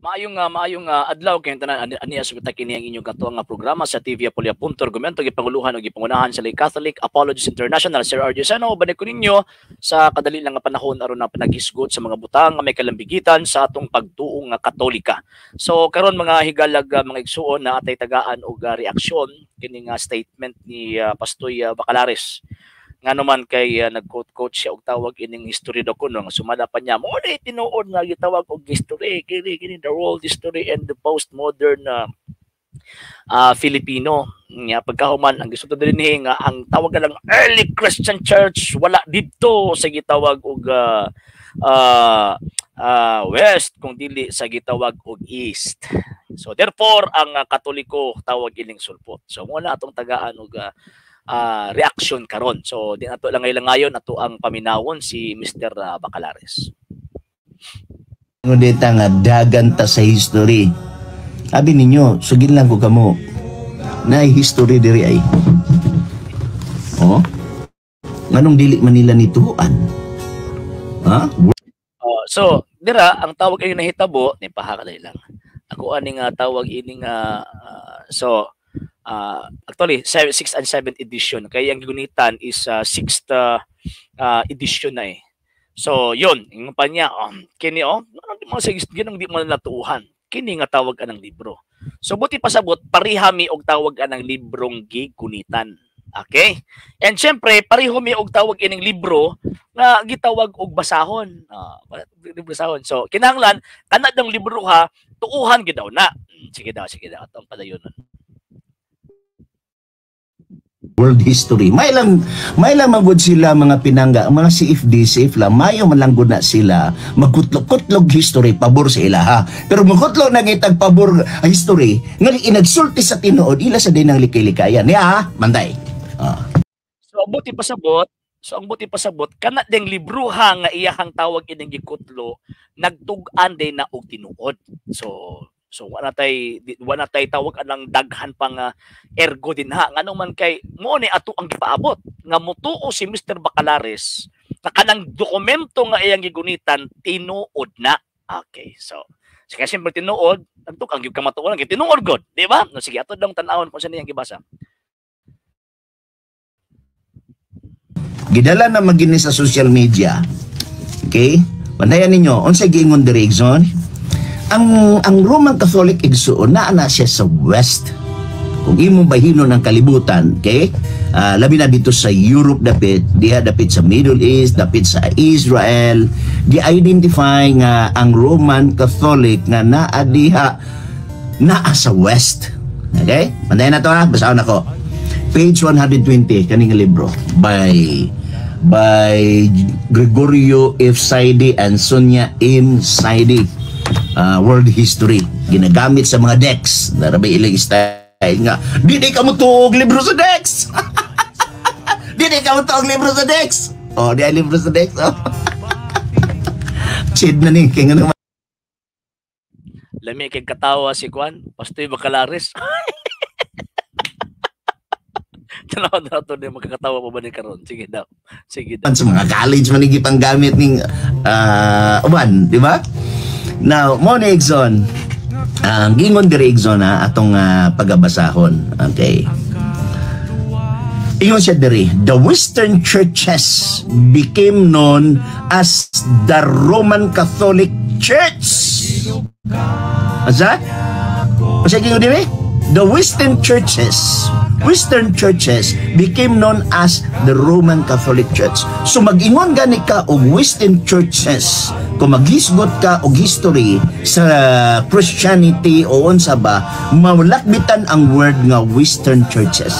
Maayong adlaw kay tanan aniya sa kini ang inyong katuang nga programa sa TV Apolia. Argumento gipanguluhan og gipangunahan sa Lay Catholic Apologists International. Sir RJ Sano balik ko ninyo sa kadali lang nga panahon aron na panagisgot sa mga butang nga may kalambigitan sa atong pagtuong nga Katolika. So karon mga higalag mga igsuon na atay tagaan og reaksyon kini nga statement ni Pastoy Bacalares. Nga naman kay nag-quote siya og tawag ining history do kuno nga sumada pa niya mo ni tinuod nga gitawag og history kini the world history and the postmodern Filipino nga pagkahuman ang gusto dinhi nga ang tawag lang early Christian church wala didto sa gitawag og west kung dili sa gitawag og east. So therefore ang Katoliko tawag ining sulpot. So mo na atong tagaan og reaction karon. So di nato lang ngayon ato ang paminawon si Mr. Bacalares. Ngunit nga dagan ta sa history. Abi ninyo, sugin lang ko kamo. Na history diri ay. Oh. Nganong dili man nila nituan? Ha? So dira ang tawag ay nahitabo ni pahakalay lang. Ako ani nga tawag ini nga actually 6th and 7th edition kaya ang gunitan is 6th edition na eh. So yun yung pa niya kini di mo sa ginong di mo natuuhan kini nga tawag anang libro. So buti pasabot pareha mi og tawag anang librong gigunitan. Okay? And syempre pareho mi og tawag ining libro nga gitawag og basahon. Basahon. So kinahanglan kana dang libro ha tuuhan gid daw na. Sige daw atong padayonon. World history. May lang magud sila mga pinangga, mga CFD, safe lang, mayo man lang gud na sila magkutlog-kutlog history pabor sa ila ha. Pero magkutlog na gitag pabor history, nga inagsulti sa tinuod ila sa dinang likay-likayan. Ya, manday. So ang buti pasabot, kana ding libruha nga iyahang tawag ining gikutlo, nagtug-an din na og tinuod. So wala tay tawag anang daghan pang ergo din ha nganong man kay mo ni ato ang gipaabot nga mutuo si Mr. Bacalares na kanang dokumento nga iyang gigunitan tinuod na. Okay, so kasi siyempre tinuod antuk ang kamatuon ang tinuod god, di ba? No, sige ato dong tan-awon kung saan iyang gibasa. Gidala na magini sa social media. Okay? Bandayan ninyo unsay giingon diri igsoon? Ang Roman Catholic igsoon naa na siya sa west. Kung imong bahino ng kalibutan, okay? Labi na dito sa Europe dapit, diha dapit sa Middle East, dapit sa Israel, di-identify nga ang Roman Catholic nga naa diha naa sa west. Okay? Mandayan na to ha, basahon ako. Page 120 kaning libro by Gregorio F. Saidi and Sonia M. Saidi. World history ginagamit sa mga decks narabay ilang style nga di ka mo tuog libro sa decks. di ka mo tuog libro sa decks di ay libro sa decks chid na ni kaya nga lami kay katawa si Juan Pastoy Bacalares. Tanaw na ito na magkakatawa pa ba ni karon? Sige daw. Sa mga college manigi pang gamit ning uban, di ba? Now, mo ni Igson, gingon diri Igson atong pagabasahon. Okay. Ingon siya diri, the Western churches became known as the Roman Catholic Church. Asa? Asa gingon diri? The Western churches became known as the Roman Catholic Church. So mag-ingon gani ka og Western churches kung maghisgot ka og history sa Christianity o unsa ba mawlakbitan ang word nga Western churches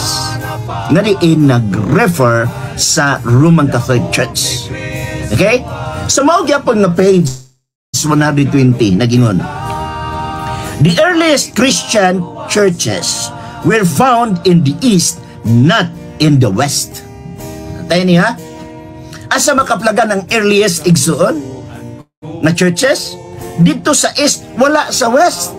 nga diin nag-refer sa Roman Catholic Church. Okay? So mao gyapon nga page 120 nagingon, the earliest Christian churches were found in the East, not in the West. Tayo niya, asa makaplagan ang earliest igsuon na churches? Dito sa East, wala sa West.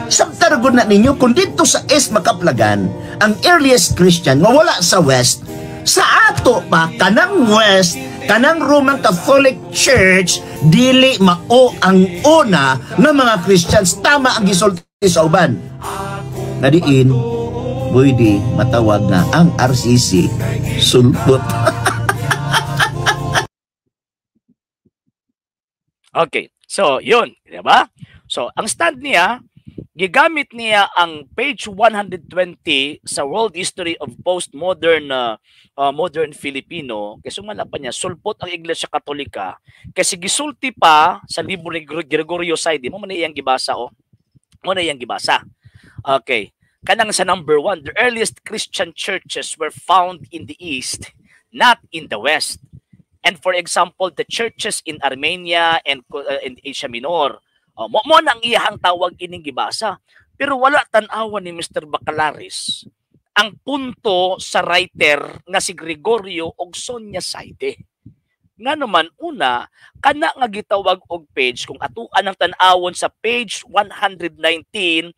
Sabtaragod na ninyo, kung dito sa East makaplagan ang earliest Christian, wala sa West, sa ato pa, kanang West, kanang Roman Catholic Church dili mao ang una nga mga Christians, tama ang gisulti sa uban. Nadiin, pwede matawag na ang RCC sulpot. Okay, so yun, di ba? So, ang stand niya, gigamit niya ang page 120 sa World History of Postmodern Modern Filipino, kasi pa niya, sulpot ang Iglesia Katolika, kasi gisulti pa sa libro ni Gregorio Saide, mo man iyang gibasa, mo na iyang gibasa. Okay, kanang sa number 1, the earliest Christian churches were found in the East, not in the West. And for example, the churches in Armenia and Asia Minor, mo nang iyahang tawag ining gibasa. Pero wala tan-awan ni Mr. Bacalaris ang punto sa writer nga si Gregorio og Sonia Saide. Nga naman, una, kana nga gitawag og page, kung atuan ang tan-awon sa page 119,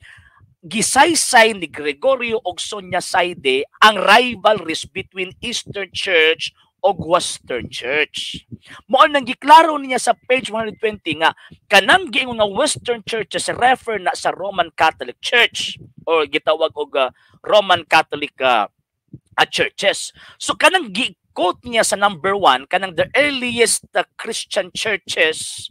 gisaysay ni Gregorio og Sonia Saide ang rivalries between Eastern Church o Western Church. Mo nang giklaro niya sa page 120 nga kanang giingon nga Western churches refer na sa Roman Catholic Church or gitawag og Roman Catholic churches. So kanang gi-quote niya sa number 1 kanang the earliest Christian churches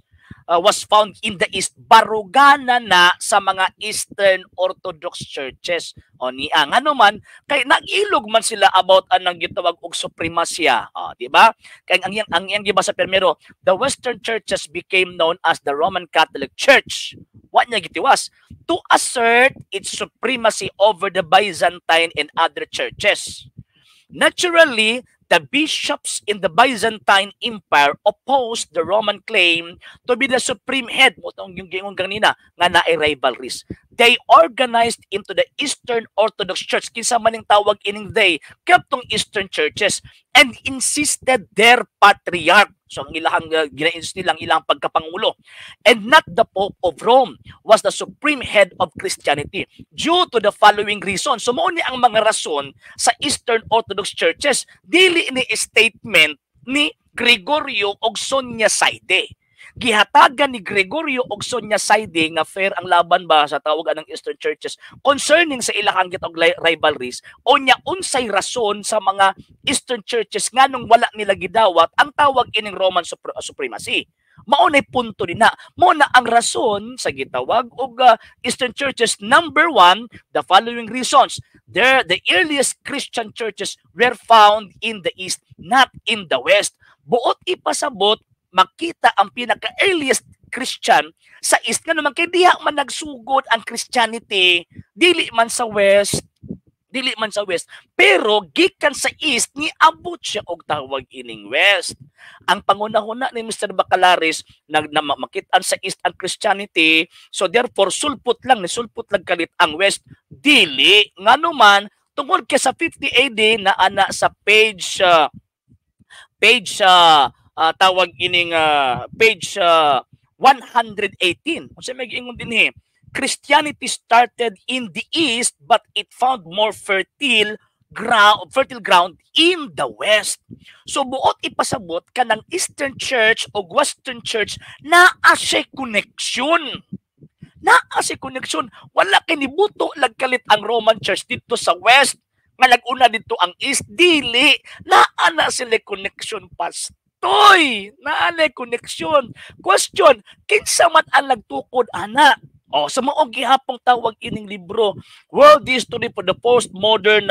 was found in the East, barugana na sa mga Eastern Orthodox churches. O niya, nga naman, kay nag-ilog man sila about anang gitawag og supremasya. Di ba? Kay ang iyang gibasa primero, the Western churches became known as the Roman Catholic Church. What niya gitiwas? To assert its supremacy over the Byzantine and other churches. Naturally, the bishops in the Byzantine Empire opposed the Roman claim to be the supreme head. Mutong yung gingon kanina nga naay rivalries. They organized into the Eastern Orthodox Church. Kinsa man ning tawag ining they, kaptong Eastern churches, and insisted their patriarch. So ang ilahang gina-insist nilang ilang pagkapangulo, and not the Pope of Rome, was the supreme head of Christianity due to the following reason. So mao ni ang mga rason sa Eastern Orthodox churches dili ni statement ni Gregorio og Sonia Saide. Gihatagan ni Gregorio og Sonia Saide nga fair ang laban ba sa tawag ng Eastern churches concerning sa ilahang gitog rivalries o nya unsay rason sa mga Eastern churches nganong wala nila gidawat ang tawag ining Roman supremacy. Mao nay punto din na. Mao na ang rason sa gitawag og Eastern churches. Number 1, the following reasons. The earliest Christian churches were found in the East, not in the West. Buot ipasabot makita ang pinaka-earliest Christian sa East nga naman kay diha man nagsugod ang Christianity dili man sa West, pero gikan sa East ni abot siya og tawag ining West. Ang pangunahuna ni Mr. Bacalaris na makitaan sa East ang Christianity, so therefore sulpot lang kalit ang West, dili nganuman tungod kay sa 50 AD na ana sa page tawag ining page 118. Unsa may giingon dinhi? Christianity started in the East but it found more fertile ground in the West. So buot ipasabot kanang Eastern Church o Western Church naa siya connection. Wala kay nibuto lagkalit ang Roman Church dito sa West nga nag-una dito ang East, dili naa na sila connection pas. Naanay connection. Question, kinsa man ang nagtukod ana? Sa maong gihapong tawag ining libro, World History for the Postmodern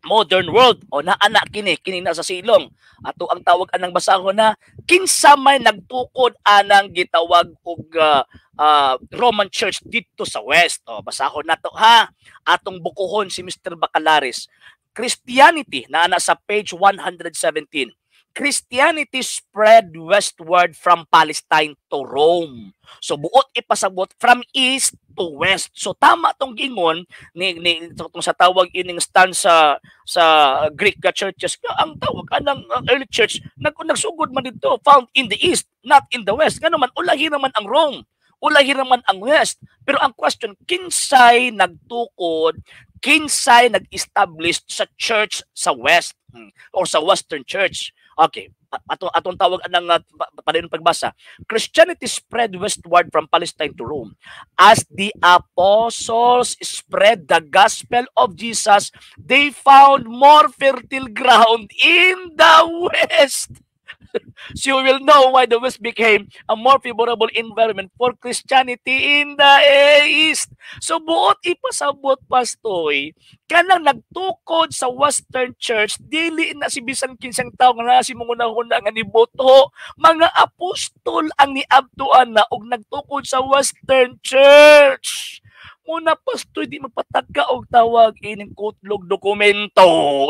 Modern World. Naana kini na sa silong. Ato ang tawag anang basahon na kinsa may nagtukod anang gitawag og Roman Church dito sa West. Basahon nato ha. Atong bukuhon si Mr. Bacalaris. Christianity naana sa page 117. Christianity spread westward from Palestine to Rome. So buot ipasabot from east to west. So tama tong gingon ni tong sa tawag ining stance sa Greek churches. Ang tawag anang early church nagsugod man dito, found in the east, not in the west. Ngano man ulahi naman ang Rome, ulahi naman ang west. Pero ang question, kinsay nagtukod, kinsay nag-establish sa church sa west or sa Western Church? Okay, atong tawag ng padayon pagbasa. Christianity spread westward from Palestine to Rome. As the apostles spread the gospel of Jesus, they found more fertile ground in the west. So you will know why the West became a more favorable environment for Christianity in the East. So buot ipasabot, pastoy, kanang nagtukod sa Western Church, dili na si bisan kinsang tao nga si munguna-una nga niboto. Mga apostol ang niabtuan na og nagtukod sa Western Church. Muna, pastoy, di magpatagka og tawag ining kutlog dokumento.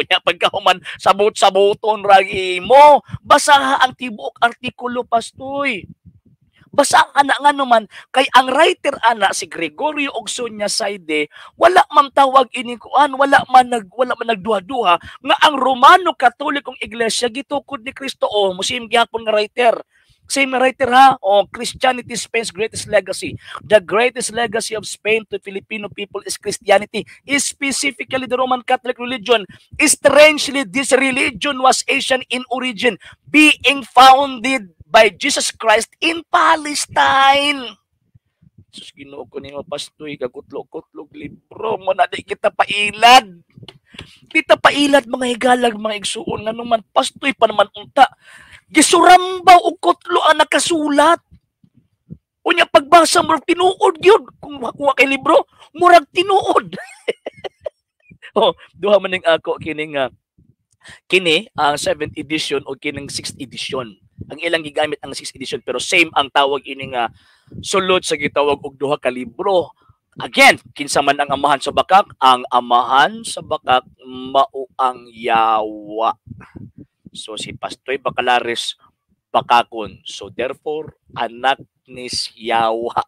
Nya pagkahuman sabot-saboton ragi mo. Basaha ang tibuok artikulo, pastoy. Basa ana nga naman kay ang writer ana si Gregorio og Sonia Saide, wala man tawag ini kuan, wala man nagduha-duha nga ang Romano Katolikong Iglesia gitukod ni Kristo. O musim gyapon nga writer. Same writer ha, Christianity, Spain's greatest legacy. The greatest legacy of Spain to Filipino people is Christianity, specifically the Roman Catholic religion. Strangely, this religion was Asian in origin, being founded by Jesus Christ in Palestine. Sus, Ginoo ko ni pastoy, kagutlog-kutlog libro mo na di kita pailad. Kita pailad mga higalag, mga igsuon nga naman, pastoy pa naman unta. Gisurambaw og kutlo ang nakasulat. Unya pagbasa murag tinuod gyud kung kay libro, murag tinuod. Duha man ning ako kini ang 7th edition o kining 6th edition. Ang ilang gigamit ang 6th edition pero same ang tawag ini nga sulod sa gitawag og duha ka libro. Again, kinsa man ang amahan sa bakak? Ang amahan sa bakak mao ang Yawa. So si Pastoy Bacalares bakakon. So therefore, anak ni Yawa.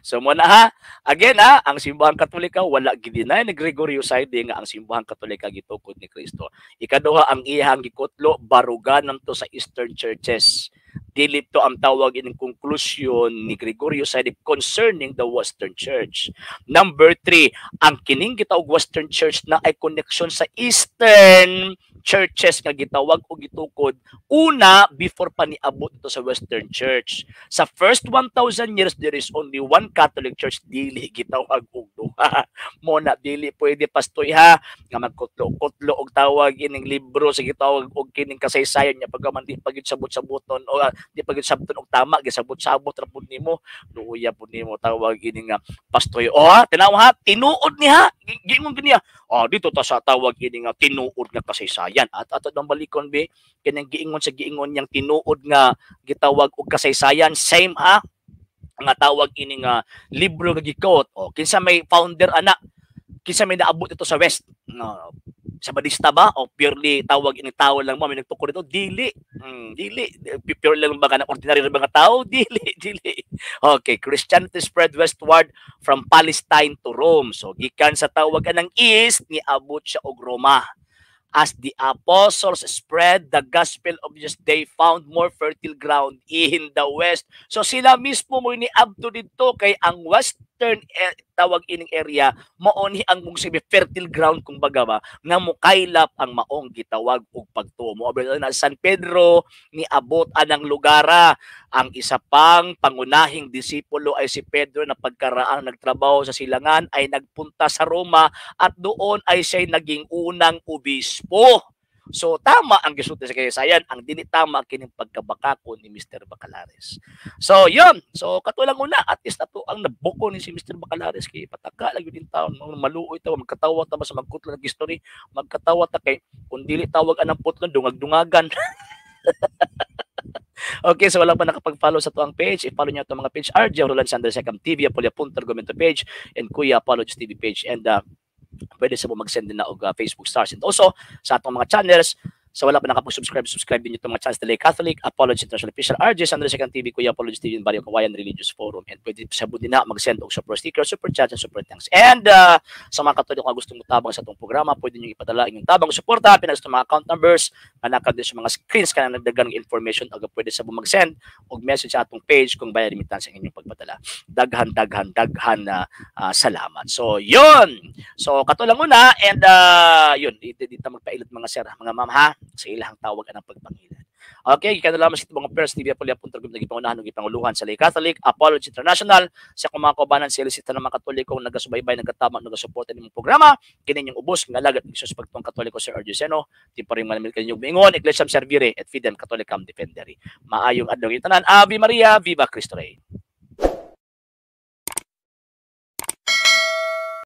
So muna ha, again ha, ang simbahang Katolika wala gidinay ni Gregorio Saide nga ang simbahang Katolika gitukod ni Kristo. Ikaduha, ang iyang gikutlo baruganan to sa Eastern churches. Dili to ang tawag ining conclusion ni Gregorio Saide concerning the Western Church. Number 3, ang kining gitawag Western Church na ay connection sa Eastern churches nga gitawag o gitukod una before pa niabot ito sa Western Church. Sa first 1,000 years there is only one Catholic Church, dili gitawag og duha. Mo na dili pwede, pastoy ha nga magkutlo-kutlo og tawag ining libro sa gitawag og kining kasaysayan nya pagkaman di pagid sabot-saboton o di pagid sabton og tama gisabot-sabot ra pud nimo, luya pud nimo tawag ining pastoy. Tinaw ha, tinuod niya giingong giniya. Dito ta sa tawag ining tinuod nga kasaysayan. At ato dang balikon be kinang giingon sa giingon yang tinuod nga gitawag og kasaysayan, same ha nga tawag ini nga libro nga gikot. Kinsa may founder ana, kinsa may naabot ito sa West, sa Badista ba o purely tawag ini tao lang mo may nagtukod dito? Dili. Purely lang ba na ordinary mga tao? Dili. Okay, Christianity spread westward from Palestine to Rome. So gikan sa tawag ng East ni abot siya og Roma. As the apostles spread the gospel of Jesus, they found more fertile ground in the West. So sila mismo mo niabto dito kay ang Western tawag ining area mao ni ang mong fertile ground kung baga ba nga mukaylap ang maong gitawag og pagtuo. Mo na San Pedro ni abot anang lugara. Ang isa pang pangunahing disipulo ay si Pedro na pagkaraang nagtrabaho sa silangan ay nagpunta sa Roma at doon ay siya naging unang obispo. So tama ang gisulti sa kasaysayan, ang dili tama kining pagkabakakon ni Mr. Bacalares. So yun, so katulang una at least ato ang nabuko ni si Mr. Bacalares kay pataka lang yun taon, maluoy ta, magkatawa ta ba sa magkutlo ng history, magkatawa ta kay kung dili tawag anang putlon dungag-dungagan. Okay, so wala pa nakapag-follow sa tuang page, i-follow niyo itong mga page, RJ Roland Sanders Second TV, Apollo.Argumento page, and Kuya Apologist TV page, and pwede sa mo mag-send din na og Facebook stars. And also, sa atong mga channels, sa wala pa nakapag-subscribe, subscribe din itong mga channels Delay Catholic, Apologist International Official, RJ Sanders Second TV, Kuya Apologist TV, and Barrio Kawayan Religious Forum. And pwede sa din na mag-send og super sticker, super chat, and super thanks. And sa mga katoliko nga gustong mutabang sa itong programa, pwede nyo ipadala inyong tabang suporta, pinag sa mga account numbers, kanaka din sa mga screens, kanang nagdagang information, aga pwede sa mo mag-send og message sa atong page kung bayad limitan sa inyong pagpadala. Daghan na salamat. So, yun. So, katulang una, and yun, dito magpailat mga sir, mga ma'am ha. sa ilahang tawag ang pagpangilan. Okay, ikaw na lamang sa mga First TV Apolia.com nagipangunahan ng ipanguluhan sa Lay Catholic Apology International sa mga kaubanan sa ilisita ng mga Katolikong nagasubaybay, nagkatama, nagasuporta ng ubos kininyong ubos ng alagat ng Isus pagtong Katoliko Sir Ardioceno, di pa rin manamil kaninyong mingon, Iglesiam Servire, et Fidem Catholicam Defendere. Maayong adlaw itanan, Ave Maria, Viva Cristo Rey.